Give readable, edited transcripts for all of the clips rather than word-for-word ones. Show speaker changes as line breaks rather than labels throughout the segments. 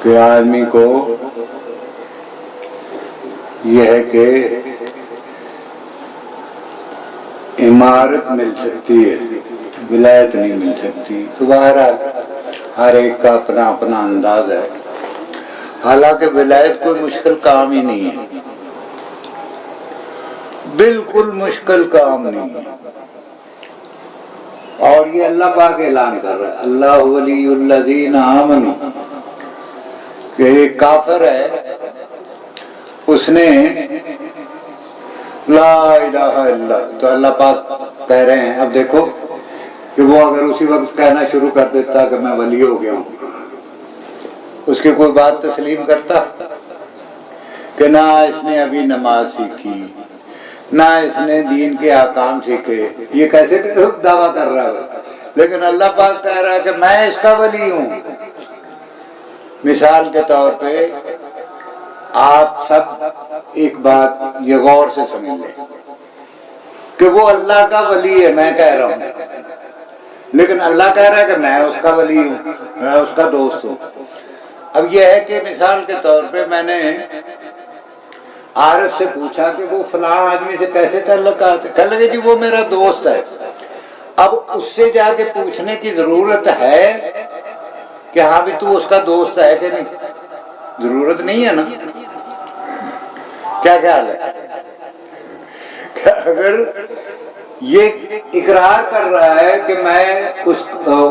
کہ آدمی کو یہ ہے کہ عمارت مل سکتی ہے، ولایت نہیں مل سکتی. تو بہرحال ہر ایک کا اپنا اپنا انداز ہے. حالانکہ ولایت کوئی مشکل کام ہی نہیں ہے، بالکل مشکل کام نہیں ہے. اور یہ اللہ پاک اعلان کر رہا ہے، اللہ ولی الذین آمنوا، کہ ایک کافر ہے، اس نے لا الہ الا، تو اللہ پاک کہہ رہے ہیں. اب دیکھو کہ وہ اگر اسی وقت کہنا شروع کر دیتا کہ میں ولی ہو گیا ہوں، اس کی کوئی بات تسلیم کرتا؟ کہ نہ اس نے ابھی نماز سیکھی، نہ اس نے دین کے احکام سیکھے، یہ کیسے دعویٰ کر رہا ہے؟ لیکن اللہ پاک کہہ رہا ہے کہ میں اس کا ولی ہوں. مثال کے طور پہ آپ سب ایک بات یہ غور سے سمجھ لیں کہ وہ اللہ کا ولی ہے، میں کہہ رہا ہوں، لیکن اللہ کہہ رہا ہے کہ میں اس کا ولی ہوں، میں اس کا دوست ہوں. اب یہ ہے کہ مثال کے طور پہ میں نے عارف سے پوچھا کہ وہ فلاں آدمی سے کیسے تعلقات ہے، کہنے لگے جی وہ میرا دوست ہے. اب اس سے جا کے پوچھنے کی ضرورت ہے کہ ہاں بھی تو اس کا دوست ہے کہ نہیں؟ ضرورت نہیں ہے نا. کیا خیال ہے کہ اگر یہ اقرار کر رہا ہے کہ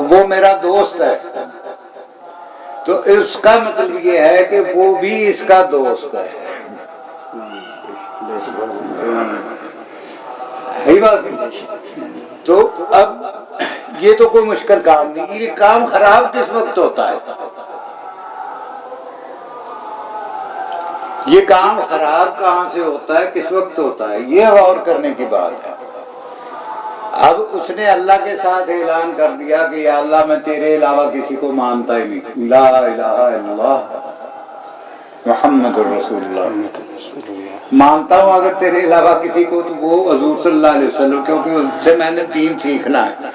وہ میرا دوست ہے، تو اس کا مطلب یہ ہے کہ وہ بھی اس کا دوست ہے. تو اب یہ تو کوئی مشکل کام نہیں. یہ کام خراب کس وقت ہوتا ہے؟ یہ کام خراب کہاں سے ہوتا ہے، کس وقت ہوتا ہے، یہ غور کرنے کی بات ہے. اب اس نے اللہ کے ساتھ اعلان کر دیا کہ یا اللہ میں تیرے علاوہ کسی کو مانتا ہی نہیں، لا الہ الا اللہ محمد الرسول اللہ، مانتا ہوں اگر تیرے علاوہ کسی کو تو وہ حضور صلی اللہ علیہ وسلم، کیونکہ ان سے میں نے دین سیکھنا ہے،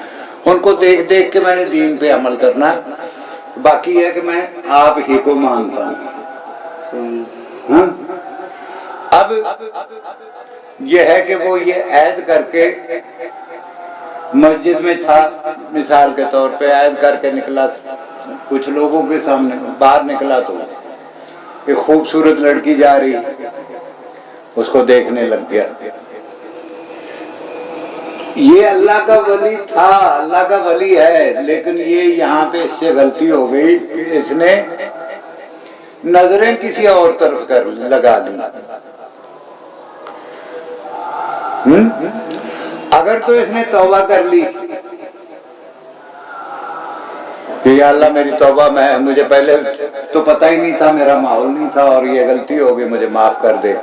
ان کو دیکھ دیکھ کے میں نے دین پہ عمل کرنا ہے. باقی ہے کہ میں آپ ہی کو مانتا ہوں. اب یہ ہے کہ وہ یہ عہد کر کے مسجد میں تھا، مثال کے طور پہ عہد کر کے نکلا کچھ لوگوں کے سامنے، باہر نکلا تو ایک خوبصورت لڑکی جا رہی، اس کو دیکھنے لگ گیا. یہ اللہ کا ولی تھا، اللہ کا ولی ہے، لیکن یہ یہاں پہ اس سے غلطی ہو گئی کہ اس نے نظریں کسی اور طرف لگا لی. اگر تو اس نے توبہ کر لی کہ یا اللہ میری توبہ، مجھے پہلے تو پتہ ہی نہیں تھا، میرا ماحول نہیں تھا اور یہ غلطی ہو گئی، مجھے معاف کر دے،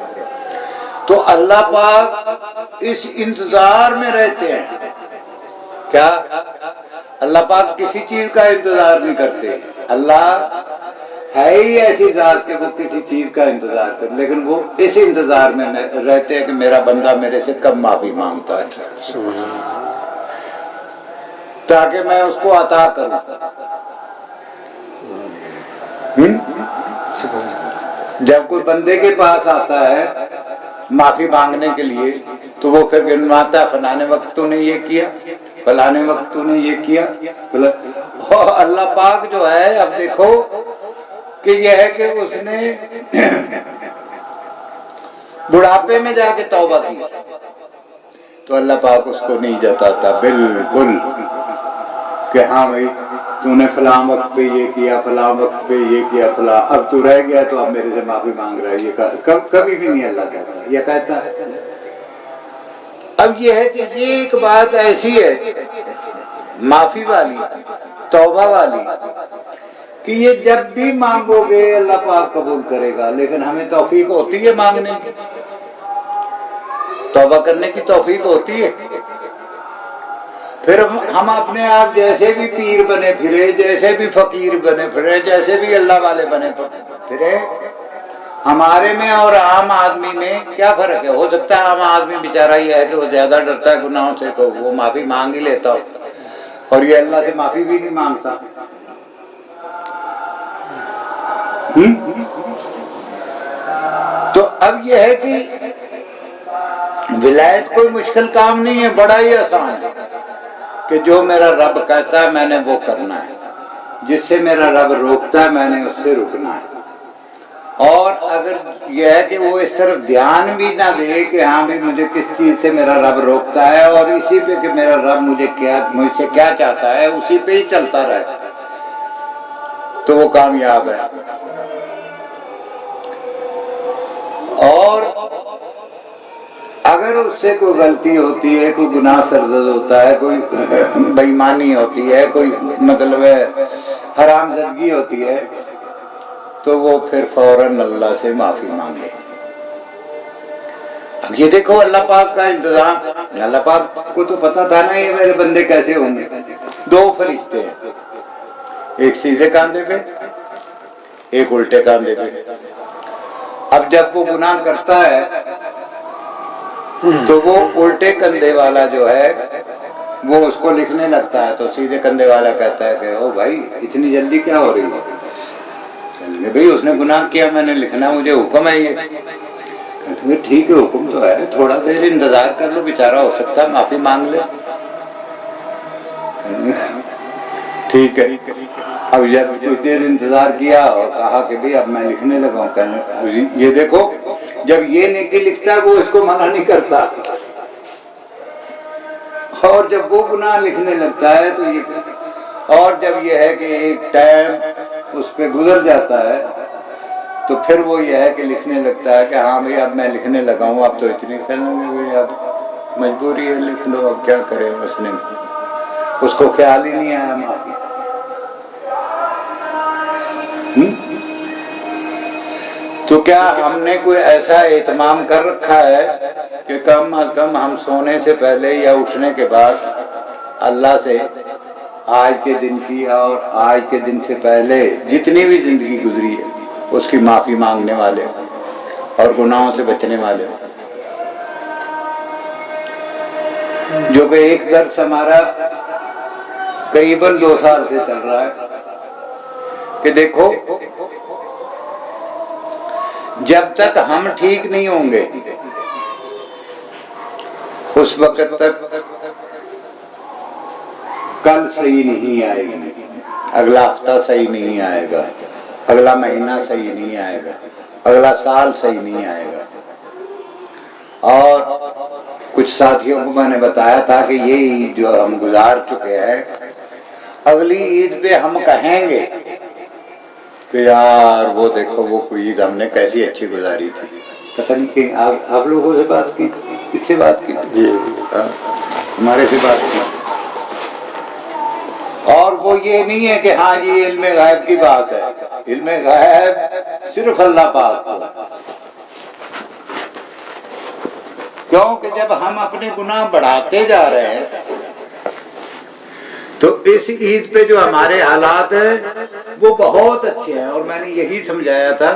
تو اللہ پاک اس انتظار میں رہتے ہیں. کیا اللہ پاک کسی چیز کا انتظار نہیں کرتے؟ اللہ ہے ہی ایسی ذات کہ وہ کسی چیز کا انتظار کرے، لیکن وہ اس انتظار میں رہتے ہیں کہ میرا بندہ میرے سے کب معافی مانگتا ہے تاکہ میں اس کو عطا کروں. جب کوئی بندے کے پاس آتا ہے معافی مانگنے کے لیے تو وہ پھر گنواتا ہے، فلانے وقت تو نے یہ کیا، فلانے وقت تو نے یہ کیا. اللہ پاک جو ہے، اب دیکھو کہ یہ ہے کہ اس نے بڑھاپے میں جا کے توبہ کی تو اللہ پاک اس کو نہیں جتاتا بالکل کہ ہاں بھائی تو نے فلاں وقت پہ یہ کیا، فلاں وقت پہ یہ کیا، فلاں اب تو رہ گیا تو اب میرے سے معافی مانگ رہا ہے. یہ کبھی بھی نہیں اللہ کہتا، یہ کہتا ہے. اب یہ ہے کہ یہ ایک بات ایسی ہے معافی والی، توبہ والی، کہ یہ جب بھی مانگو گے اللہ پاک قبول کرے گا، لیکن ہمیں توفیق ہوتی ہے مانگنے کی، توبہ کرنے کی توفیق ہوتی ہے. پھر ہم اپنے آپ جیسے بھی پیر بنے پھرے، جیسے بھی فقیر بنے پھرے، جیسے بھی اللہ والے بنے پھرے، ہمارے میں اور عام آدمی میں کیا فرق ہے؟ ہو سکتا ہے عام آدمی بیچارہ یہ ہے کہ وہ زیادہ ڈرتا ہے گناہوں سے تو وہ معافی مانگ ہی لیتا ہو، اور یہ اللہ سے معافی بھی نہیں مانگتا. تو اب یہ ہے کہ ولایت کوئی مشکل کام نہیں ہے، بڑا ہی آسان ہے کہ جو میرا رب کہتا ہے میں نے وہ کرنا ہے، جس سے میرا رب روکتا ہے میں نے اس سے رکنا ہے۔ اور اگر یہ ہے کہ وہ اس طرف دھیان بھی نہ دے کہ ہاں بھی مجھے کس چیز سے میرا رب روکتا ہے اور اسی پہ کہ میرا رب مجھ سے کیا چاہتا ہے اسی پہ ہی چلتا رہے، تو وہ کامیاب ہے۔ اور اگر اس سے کوئی غلطی ہوتی ہے، کوئی گناہ سرزد ہوتا ہے، کوئی بے ایمانی ہوتی ہے، کوئی مطلب حرام زدگی ہوتی ہے، تو وہ پھر فوراً اللہ سے معافی مانگے۔ اب یہ دیکھو اللہ پاک کا انتظام، اللہ پاک کو تو پتا تھا نا یہ میرے بندے کیسے ہوں گے۔ دو فرشتے ہیں، ایک سیدھے کاندھے پہ ایک الٹے کاندھے پہ۔ اب جب وہ گناہ کرتا ہے تو وہ الٹے کندھے والا جو ہے وہ اس کو لکھنے لگتا ہے، تو سیدھے کندھے والا کہتا ہے کہ او بھائی اتنی جلدی کیا ہو رہی ہے؟ بھائی اس نے گناہ کیا، میں نے لکھنا، مجھے حکم ہے یہ۔ ٹھیک ہے حکم تو ہے، تھوڑا دیر انتظار کر لو، بیچارہ ہو سکتا ہے معافی مانگ لے۔ ٹھیک ہے، اب جب کچھ دیر انتظار کیا اور کہا کہ بھئی اب میں لکھنے لگا ہوں، یہ دیکھو جب یہ نیکی لکھتا ہے وہ اس کو منع نہیں کرتا، اور جب وہ گناہ لکھنے لگتا ہے تو یہ، اور جب یہ ہے کہ ایک ٹائم اس پہ گزر جاتا ہے تو پھر وہ یہ ہے کہ لکھنے لگتا ہے کہ ہاں بھئی اب میں لکھنے لگا ہوں، اب تو اتنی خیال اب مجبوری ہے لکھ لو، اب کیا کرے۔ اس کو خیال ہی نہیں آیا معافی۔ تو کیا ہم نے کوئی ایسا اہتمام کر رکھا ہے کہ کم از کم ہم سونے سے پہلے یا اٹھنے کے بعد اللہ سے آج کے دن کی اور آج کے دن سے پہلے جتنی بھی زندگی گزری ہے اس کی معافی مانگنے والے اور گناہوں سے بچنے والے؟ جو کہ ایک درس ہمارا قریباً 2 سال سے چل رہا ہے کہ دیکھو جب تک ہم ٹھیک نہیں ہوں گے اس وقت تک کل صحیح نہیں آئے گی، اگلا ہفتہ صحیح نہیں آئے گا، اگلا مہینہ صحیح نہیں آئے گا، اگلا سال صحیح نہیں آئے گا۔ اور کچھ ساتھیوں کو میں نے بتایا تھا کہ یہ عید جو ہم گزار چکے ہیں، اگلی عید پہ ہم کہیں گے کہ یار وہ دیکھو وہ کوئی عید ہم نے کیسی اچھی گزاری تھی۔ پتہ نہیں کہ آپ لوگوں سے بات کی، کس سے بات کی؟ جی ہمارے سے بات کی۔ اور وہ یہ نہیں ہے کہ ہاں جی علم غیب کی بات ہے، علم غیب صرف اللہ پاک کو۔ کیونکہ جب ہم اپنے گناہ بڑھاتے جا رہے ہیں تو اس عید پہ جو ہمارے حالات ہیں وہ بہت اچھے ہیں، اور میں نے یہی سمجھایا تھا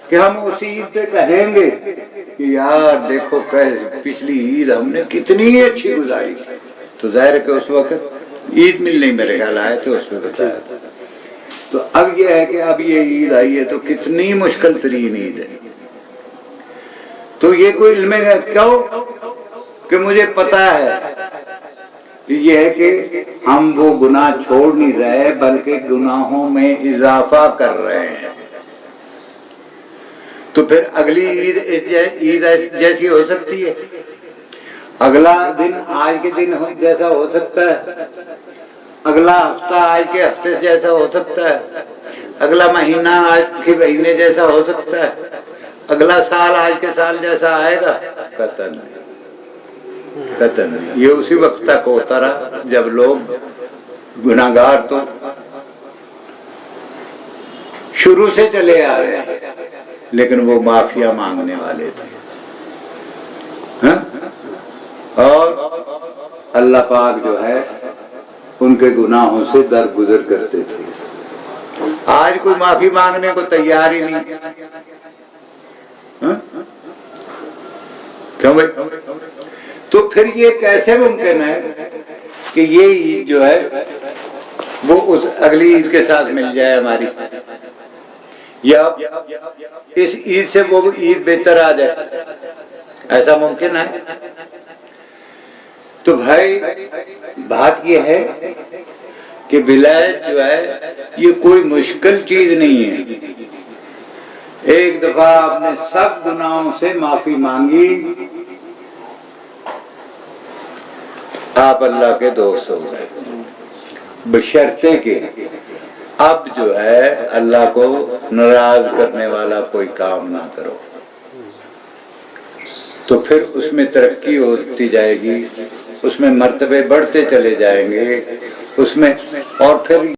کہ ہم اس عید پہ کہیں گے کہ یار دیکھو پچھلی عید ہم نے کتنی اچھی گزاری، تو ظاہر ہے کہ اس وقت عید ملنے میرے خیال آئے تھے، اس میں بتایا تھا۔ تو اب یہ ہے کہ اب یہ عید آئی ہے تو کتنی مشکل ترین عید ہے۔ تو یہ کوئی علم ہے کیوں کہ مجھے پتا ہے یہ ہے کہ ہم وہ گناہ چھوڑ نہیں رہے بلکہ گناہوں میں اضافہ کر رہے ہیں۔ تو پھر اگلی عید جیسی ہو سکتی ہے، اگلا دن آج کے دن جیسا ہو سکتا ہے، اگلا ہفتہ آج کے ہفتے جیسا ہو سکتا ہے، اگلا مہینہ آج کے مہینے جیسا ہو سکتا ہے، اگلا سال آج کے سال جیسا آئے گا، پتہ نہیں۔ یہ اسی وقت تک ہوتا رہا جب لوگ گناہگار تو شروع سے چلے آ رہے ہیں لیکن وہ معافیا مانگنے والے تھے، اور اللہ پاک جو ہے ان کے گناہوں سے درگزر کرتے تھے۔ آج کوئی معافی مانگنے کو تیار ہی نہیں، کیوں بھائی؟ تو پھر یہ کیسے ممکن ہے کہ یہ عید جو ہے وہ اس اگلی عید کے ساتھ مل جائے ہماری؟ یا اس عید سے وہ عید بہتر آ جائے، ایسا ممکن ہے؟ تو بھائی بات یہ ہے کہ ولایت جو ہے یہ کوئی مشکل چیز نہیں ہے۔ ایک دفعہ آپ نے سب گناہوں سے معافی مانگی، آپ اللہ کے دوست ہو گئے، بشرطے کہ اب جو ہے اللہ کو ناراض کرنے والا کوئی کام نہ کرو، تو پھر اس میں ترقی ہوتی جائے گی، اس میں مرتبے بڑھتے چلے جائیں گے، اس میں اور پھر